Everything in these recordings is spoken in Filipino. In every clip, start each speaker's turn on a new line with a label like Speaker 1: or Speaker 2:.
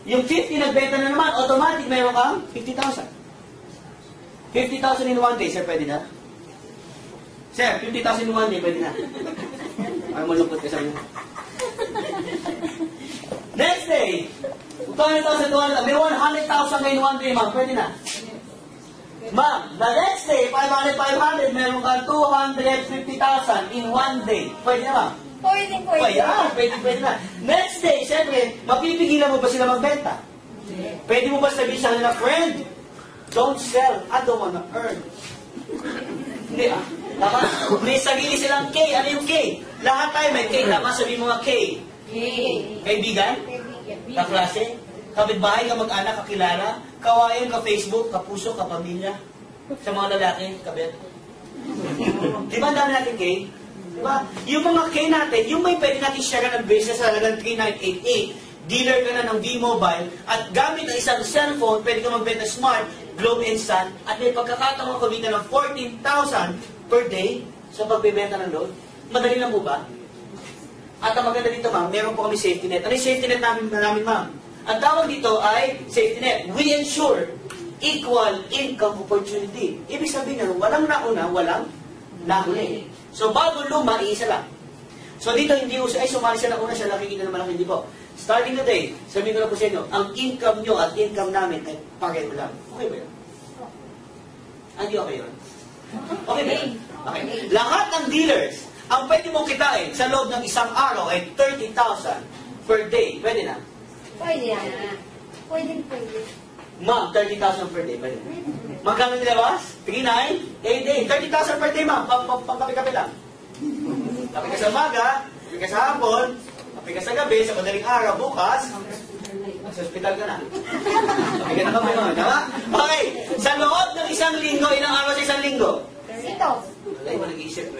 Speaker 1: Yung 50 nagbenta na naman, automatic mayroon kang 50,000. 50,000 in one day, sir, pwede na? Sir, 50,000 in one day, pwede na? Ay, malungkot ka sabi mo. Next day, 200,000, may 100,000 in one day, ma'am, pwede na? Ma'am, the next day, 500, meron kang 250,000 in one day. Pwede na, ma'am?
Speaker 2: Pwede.
Speaker 1: Pwede na. Next day, siyempre, mapipigilan mo ba sila magbenta? Pwede mo ba sabihin sa kanila, friend, don't sell, I don't wanna earn. Hindi ah. Tama? May sarili silang K. Ano yung K? Lahat tayo may K. Tama? Sabihin mo nga K. Kaibigan? Kaklase? Kapitbahay, kamag-anak, kakilala? Kawayan, ka-Facebook, kapuso, kapamilya? Sa mga lalaki, kabet? Di ba ang dami natin K? Diba? Yung mga K natin, yung may pwede natin share ng business sa halagang 3988, dealer ka na ng V-Mobile, at gamit ang isang cellphone, pwede ka magbenta smart, Globe Instant, at may pagkakataon kumita ng 14,000 per day sa pagbebenta ng load. Madali lang po ba? At ang maganda dito, ma'am, meron po kami safety net. Ano yung safety net namin, ma'am? Ang tawag dito ay safety net. We ensure equal income opportunity. Ibig sabihin na walang nauna, walang nahuli. So, bago luma, iisa lang. So, dito hindi uso, ay sumali siya na una, siya nakikita naman ako, hindi po. Starting today, sabihin ko na po sa inyo, ang income nyo at income namin ay pareho lang. Okay ba yun? Hindi okay yun? Okay ba yun? Okay. Lahat ng dealers, ang pwede mong kitain sa loob ng isang araw ay 30,000 per day. Pwede na?
Speaker 2: Pwede.
Speaker 1: Ma'am, 30,000 per day. Pwede na? Magkano nilabas? 3, 9, 8 day. 30,000 per day, ma'am. Pangkapi-kapi lang. Kapi ka sa umaga, kapi ka sa hapon, kapi ka sa gabi, sa madaling araw, bukas, sa hospital ka na. Kapi ka na kami, ma'am. Tama? Okay. Sa loob ng isang linggo, ilang araw sa isang linggo?
Speaker 2: Ito.
Speaker 1: Wala, iba nag-iisip.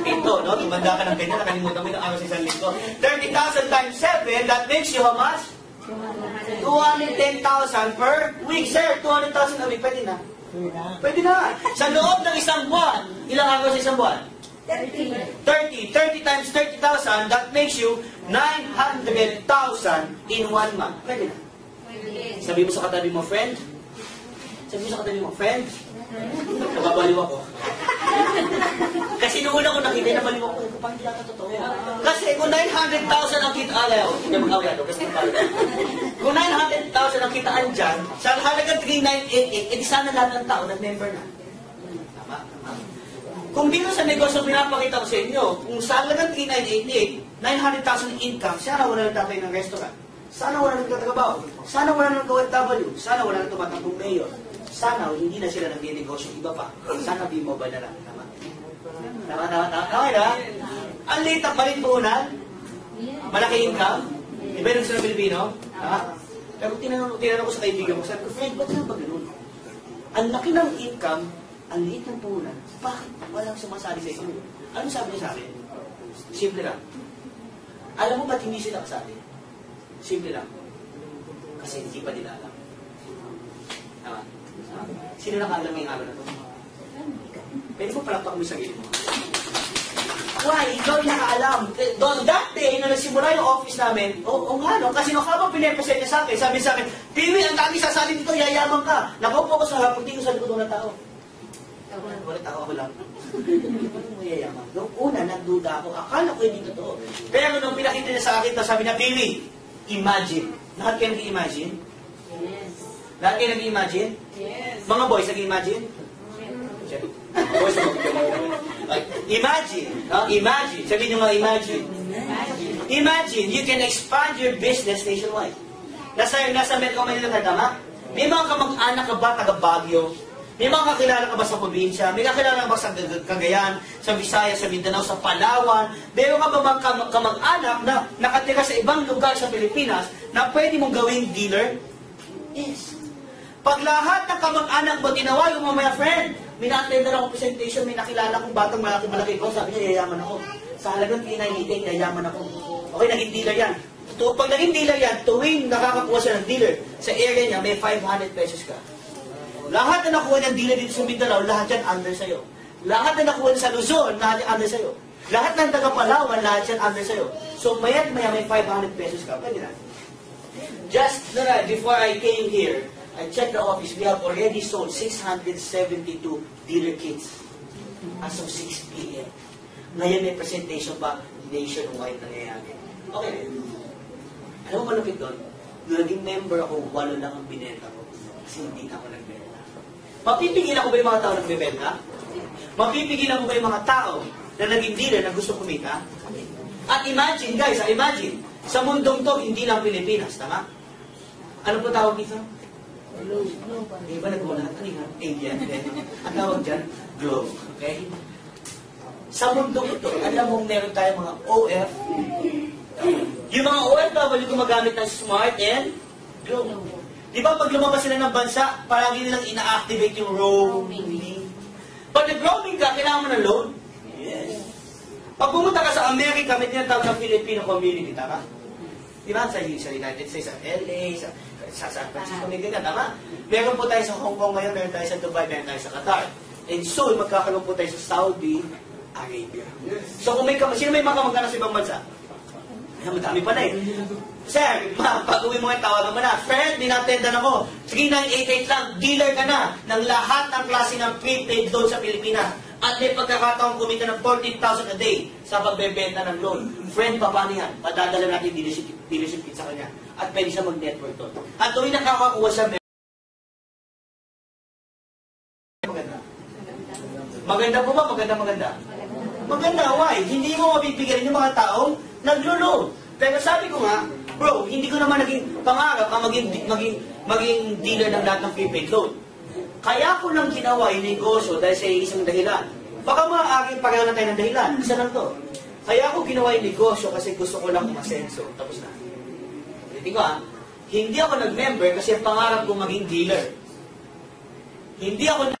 Speaker 1: Ito, no? Tumanda ka ng ganyan, nakalimutan mo ilang araw sa isang linggo. 30,000 times 7, that makes you how much? 210,000 per week. Sir, 200,000 a week. Pwede na? Pwede na. Sa loob ng isang buwan, ilang araw sa isang buwan?
Speaker 2: 30.
Speaker 1: 30 times 30,000, that makes you 900,000 in 1 month. Pwede na. Sabi mo sa katabi mo, friend. Sabi mo sa katabi mo, friend. Nababaliw ako. Kasi nung una ko nakita, nabaliw ako. Paano hindi natin totoo? Kasi kung 900,000 ang kita, alayaw, hindi mag-away ano, kasi kung 900,000 ang kitaan dyan, sa halagang 3,988, edi sana lahat ng tao nag-member na. Tama? Kung dito sa negosyo pinapakita ko sa inyo, kung sa halagang 3,988, 900,000 income, sana wala nang tatay ng restaurant. Sana wala nang tatrabaho. Sana wala nang OFW. Sana wala nang tumatangkong mayor. Sana hindi na sila nag-negosyo iba pa. Sana V-Mobile na lang. Tama? Okay na? Ang liit ang palit puhunan, malaki income, iba yung sa Pilipino, pero tinanong ko sa kaibigan ko, sabi ko, friend, ba't na ba ganun? Ang laki ng income, ang liit ng puhunan, bakit walang sumasali sa inyo? Ano sabi niya sa akin? Simple lang. Alam mo ba't hindi sila kasali? Simple lang. Kasi hindi pa nila alam. Tama? Sino nakaalam yung araw na ito? Pwede mo palakpak mo sa sarili mo. Why? Ikaw yung nakaalam. That day, nung nagsimula yung office namin, nga no, kasi nung habang pinapresent niya sa akin, sabi sa akin, Piwi, ang dami sasali dito, yayaman ka. Nakaupo ko sa hapon, hindi ko sa likod ng tao. Wala tao ako lang. Mayayaman. Noong una, nagduda ako. Akala ko hindi totoo. Pero nung pinakita niya sa akin, sabi niya, Piwi, imagine. Lahat kayo nag-imagine?
Speaker 2: Yes.
Speaker 1: Lahat kayo nag-imagine?
Speaker 2: Yes.
Speaker 1: Mga boys, nag-imagine? Boys, imagine. Imagine. Sabihin nyo nga, imagine. Imagine, you can expand your business nationwide. Nasa Metro Manila ka, tama? May mga kamag-anak ka ba taga Baguio? May mga kakilala ka ba sa probinsya? May kakilala ka ba sa Cagayan, sa Visayas, sa Mindanao, sa Palawan? Meron ka ba mga kamag-anak na nakatira sa ibang lugar sa Pilipinas na pwede mong gawing dealer? Yes. Pag lahat ng kamag-anak mo tinawag mo, my friend, may na-attend ako presentation, may nakilala kong batang malaki-malaki ko, sabi niya, yayaman ako. Sa halagang 3,988, yayaman ako. Okay, naging dealer yan. Pag naging dealer yan, tuwing nakakakuha siya ng dealer, sa area niya, may 500 pesos ka. Lahat na nakuha ng dealer dito sa Mindanao, lahat yan under sa'yo. Lahat na nakuha sa Luzon, lahat yan under sa'yo. Lahat ng taga Palawan, lahat yan under sa'yo. So, maya't maya may 500 pesos ka. Pwede na. Just before I came here, I checked the office. We have already sold 672 dealer kits as of 6 p.m. Ngayon may presentation pa nationwide nangyayari. Okay. Alam mo malapit doon? Nung naging member ako, 8 lang ang binenta ko. Kasi hindi na ako nagbenta. Mapipigilan ko ba yung mga tao nagbebenta? Mapipigilan ko ba yung mga tao na naging dealer na gusto kumita? At imagine, guys, imagine, sa mundong to, hindi lang Pilipinas, tama? Ano po tawag dito? Di ba nagmula? Ano yung alien? Ang tawag dyan? Globe. Okay? Sa mundong ito, alam mong meron tayong mga OF. Yung mga OFW gumagamit ng smart and globe. Di ba pag lumabas sila ng bansa, palagi nilang ina-activate yung roaming. Pag nag-roaming ka, kailangan mo ng loan? Yes. Pag pumunta ka sa Amerika, may tinatawag ng Filipino community, tama? Di ba? Sa United States, sa LA, sa San Francisco, may ganyan, tama? Meron po tayo sa Hong Kong ngayon, meron tayo sa Dubai, meron tayo sa Qatar. And soon, magkakaroon po tayo sa Saudi Arabia. So kung sino may mga kamag-anak sa ibang bansa? Madami pa na eh. Sir, pag-uwi mo yung tawagan mo na, friend, dinatendan ako. Sige, 988 lang, dealer ka na ng lahat ng klase ng prepaid loan sa Pilipinas. At may pagkakataong kumita ng 14,000 a day sa pagbebenta ng loan. Friend, paano yan? Padadala natin dealership kit sa kanya. At pwede siya mag-network doon. At tuwing nakakakuha siya, maganda po ba? Maganda. Maganda, why? Hindi mo mabibigyan yung mga taong naglo-loan. Pero sabi ko nga, bro, hindi ko naman naging pangarap na maging dealer ng lahat ng prepaid loan. Kaya ko lang ginawa yung negosyo dahil sa isang dahilan. Baka maaaring pareho na tayo ng dahilan. Isa lang to. Kaya ko ginawa yung negosyo kasi gusto ko lang umasenso. Tapos na. Hindi ko hindi ako nag-member kasi ang pangarap ko maging dealer. Hindi ako